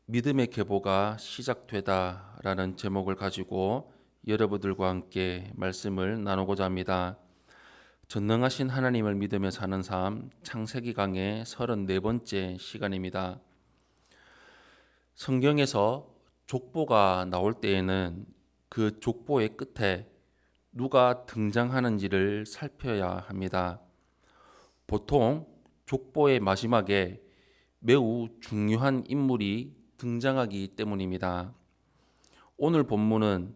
믿음의 계보가 시작되다라는 제목을 가지고 여러분들과 함께 말씀을 나누고자 합니다. 전능하신 하나님을 믿으며 사는 삶 창세기 강의 34번째 시간입니다. 성경에서 족보가 나올 때에는 그 족보의 끝에 누가 등장하는지를 살펴야 합니다. 보통 족보의 마지막에 매우 중요한 인물이 등장하기 때문입니다. 오늘 본문은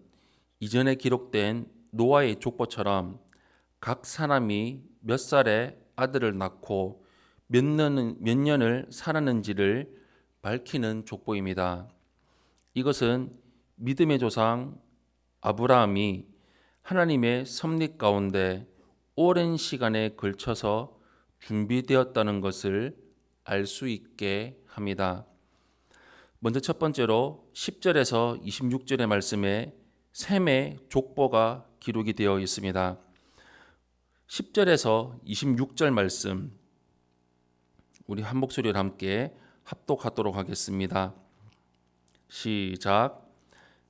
이전에 기록된 노아의 족보처럼 각 사람이 몇 살에 아들을 낳고 몇 년을 살았는지를 밝히는 족보입니다. 이것은 믿음의 조상 아브라함이 하나님의 섭리 가운데 오랜 시간에 걸쳐서 준비되었다는 것을 알 수 있게 합니다. 먼저 첫 번째로 10절에서 26절의 말씀에 셈의 족보가 기록이 되어 있습니다. 10절에서 26절 말씀 우리 한 목소리로 함께 합독하도록 하겠습니다. 시작.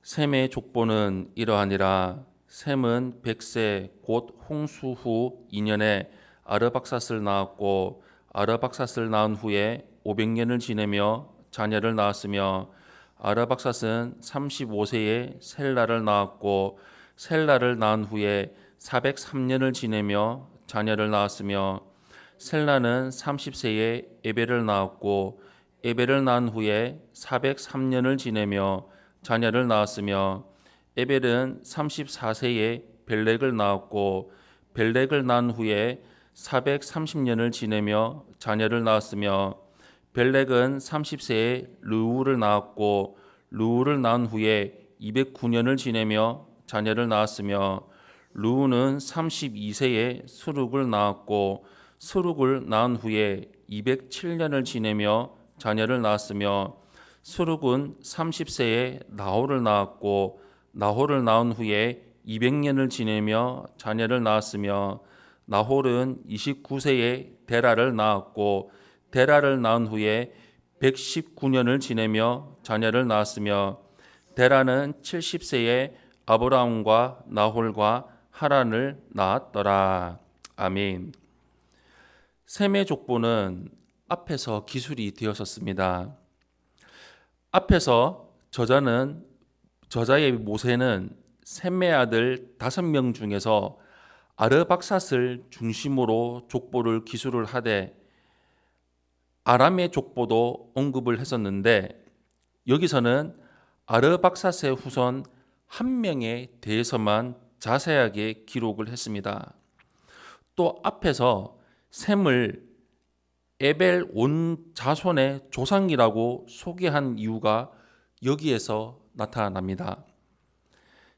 셈의 족보는 이러하니라. 셈은 100세 곧 홍수 후 2년에 아르박삿을 낳았고 아르박삿을 낳은 후에 500년을 지내며 자녀를 낳았으며 아르박삿은 35세에 셀라를 낳았고 셀라를 낳은 후에 403년을 지내며 자녀를 낳았으며 셀라는 30세에 에벨을 낳았고 에벨을 낳은 후에 403년을 지내며 자녀를 낳았으며 에벨은 34세에 벨렉을 낳았고 벨렉을 낳은 후에 430년을 지내며 자녀를 낳았으며 벨렉은 30세에 르우를 낳았고 르우를 낳은 후에 209년을 지내며 자녀를 낳았으며 르우는 32세에 스룩을 낳았고 스룩을 낳은 후에 207년을 지내며 자녀를 낳았으며 스룩은 30세에 나홀을 낳았고 나홀을 낳은 후에 200년을 지내며 자녀를 낳았으며 나홀은 29세에 데라를 낳았고 데라를 낳은 후에 119년을 지내며 자녀를 낳았으며 데라는 70세에 아브라함과 나홀과 하란을 낳았더라. 아멘. 셈의 족보는 앞에서 기술이 되었었습니다. 앞에서 저자의 모세는 셈의 아들 5명 중에서 아르박삿을 중심으로 족보를 기술을 하되 아람의 족보도 언급을 했었는데 여기서는 아르박삿의 후손 한 명에 대해서만 자세하게 기록을 했습니다. 또 앞에서 셈을 에벨 온 자손의 조상이라고 소개한 이유가 여기에서 나타납니다.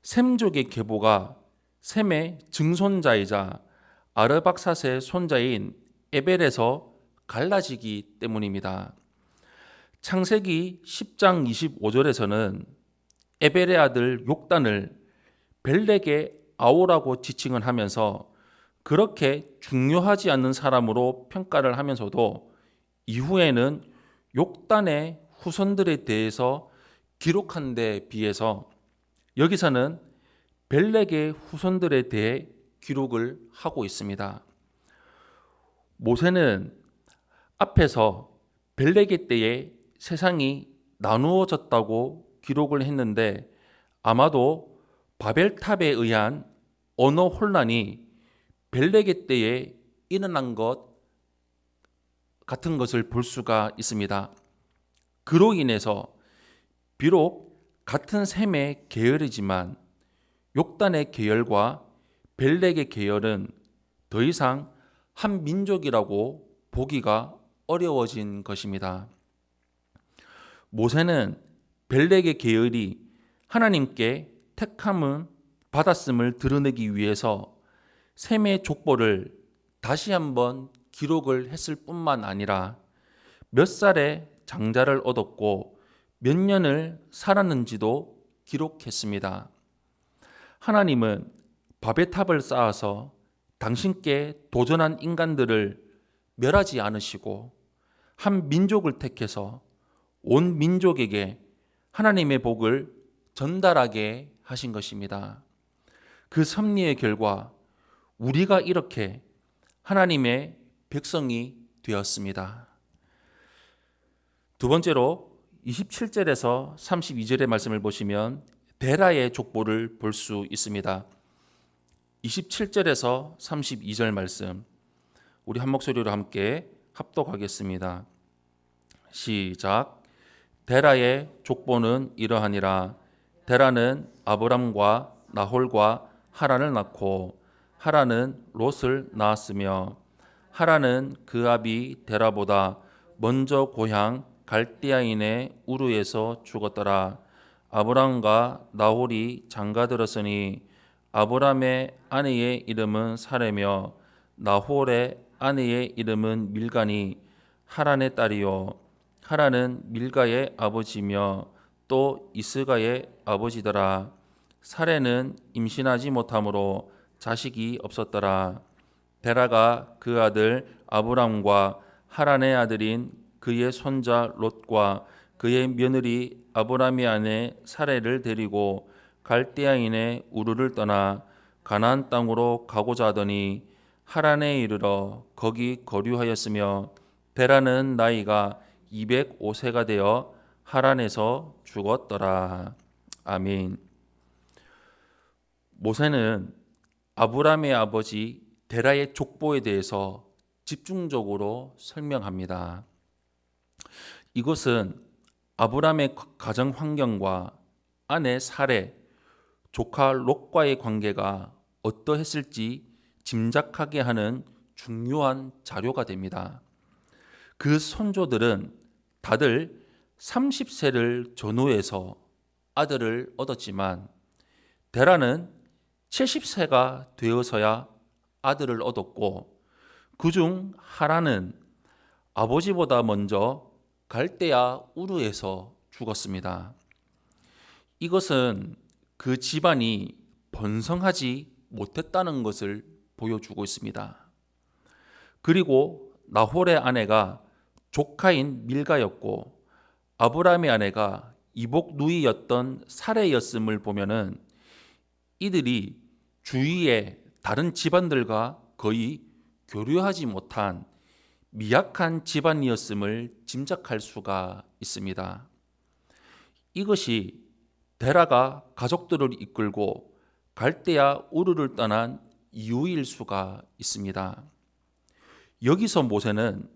셈족의 계보가 셈의 증손자이자 아르박삿의 손자인 에벨에서 갈라지기 때문입니다. 창세기 10장 25절에서는 에벨의 아들 욕단을 벨렉의 아오라고 지칭을 하면서 그렇게 중요하지 않는 사람으로 평가를 하면서도 이후에는 욕단의 후손들에 대해서 기록한 데 비해서 여기서는 벨렉의 후손들에 대해 기록을 하고 있습니다. 모세는 앞에서 벨렉의 때에 세상이 나누어졌다고 기록을 했는데 아마도 바벨탑에 의한 언어 혼란이 벨렉의 때에 일어난 것 같은 것을 볼 수가 있습니다. 그로 인해서 비록 같은 셈의 계열이지만 욕단의 계열과 벨렉의 계열은 더 이상 한 민족이라고 보기가 어려워진 것입니다. 모세는 벨렉의 계열이 하나님께 택함을 받았음을 드러내기 위해서 셈의 족보를 다시 한번 기록을 했을 뿐만 아니라 몇 살에 장자를 얻었고 몇 년을 살았는지도 기록했습니다. 하나님은 바벨탑을 쌓아서 당신께 도전한 인간들을 멸하지 않으시고 한 민족을 택해서 온 민족에게 하나님의 복을 전달하게 하신 것입니다. 그 섭리의 결과 우리가 이렇게 하나님의 백성이 되었습니다. 두 번째로 27절에서 32절의 말씀을 보시면 데라의 족보를 볼 수 있습니다. 27절에서 32절 말씀 우리 한 목소리로 함께 합독하겠습니다. 시작. 데라의 족보는 이러하니라. 데라는 아브람과 나홀과 하란을 낳고 하란은 롯을 낳았으며 하란은 그 아비 데라보다 먼저 고향 갈대아인의 우르에서 죽었더라. 아브람과 나홀이 장가들었으니 아브람의 아내의 이름은 사레며 나홀의 아내의 이름은 밀가니 하란의 딸이요 하란은 밀가의 아버지며 또 이스가의 아버지더라. 사레는 임신하지 못하므로 자식이 없었더라. 데라가 그 아들 아브람과 하란의 아들인 그의 손자 롯과 그의 며느리 아브람의 아내 사레를 데리고 갈대아인의 우르를 떠나 가나안 땅으로 가고자 하더니 하란에 이르러 거기 거류하였으며 데라는 나이가 205세가 되어 하란에서 죽었더라. 아멘. 모세는 아브람의 아버지 데라의 족보에 대해서 집중적으로 설명합니다. 이것은 아브람의 가정 환경과 아내 사레, 조카 롯과의 관계가 어떠했을지 짐작하게 하는 중요한 자료가 됩니다. 그 손조들은 다들 30세를 전후해서 아들을 얻었지만 데라는 70세가 되어서야 아들을 얻었고 그중 하란은 아버지보다 먼저 갈대아 우르에서 죽었습니다. 이것은 그 집안이 번성하지 못했다는 것을 보여주고 있습니다. 그리고 나홀의 아내가 조카인 밀가였고 아브람의 아내가 이복 누이였던 사레였음을 보면은 이들이 주위의 다른 집안들과 거의 교류하지 못한 미약한 집안이었음을 짐작할 수가 있습니다. 이것이 데라가 가족들을 이끌고 갈대아 우르를 떠난 이유일 수가 있습니다. 여기서 모세는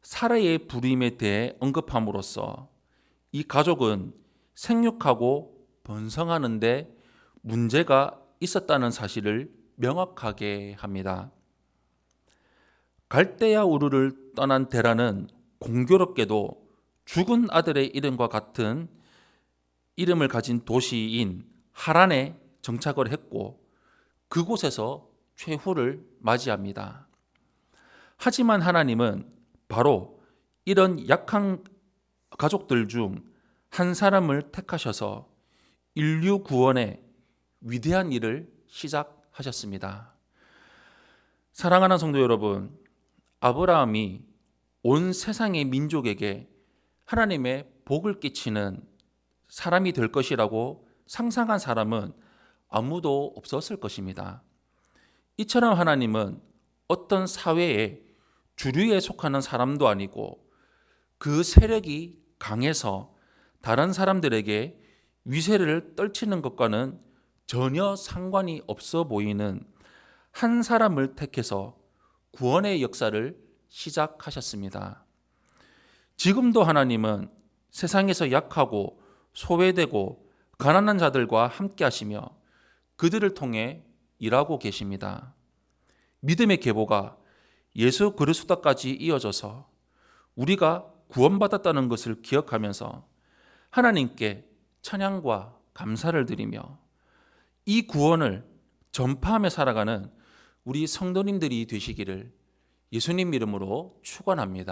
사라의 불임에 대해 언급함으로써 이 가족은 생육하고 번성하는 데 문제가 있었다는 사실을 명확하게 합니다. 갈대아 우르를 떠난 데라는 공교롭게도 죽은 아들의 이름과 같은 이름을 가진 도시인 하란에 정착을 했고 그곳에서 최후를 맞이합니다. 하지만 하나님은 바로 이런 약한 가족들 중 한 사람을 택하셔서 인류 구원의 위대한 일을 시작하셨습니다. 사랑하는 성도 여러분, 아브라함이 온 세상의 민족에게 하나님의 복을 끼치는 사람이 될 것이라고 상상한 사람은 아무도 없었을 것입니다. 이처럼 하나님은 어떤 사회의 주류에 속하는 사람도 아니고 그 세력이 강해서 다른 사람들에게 위세를 떨치는 것과는 전혀 상관이 없어 보이는 한 사람을 택해서 구원의 역사를 시작하셨습니다. 지금도 하나님은 세상에서 약하고 소외되고 가난한 자들과 함께 하시며 그들을 통해 일하고 계십니다. 믿음의 계보가 예수 그리스도까지 이어져서 우리가 구원받았다는 것을 기억하면서 하나님께 찬양과 감사를 드리며 이 구원을 전파하며 살아가는 우리 성도님들이 되시기를 예수님 이름으로 축원합니다.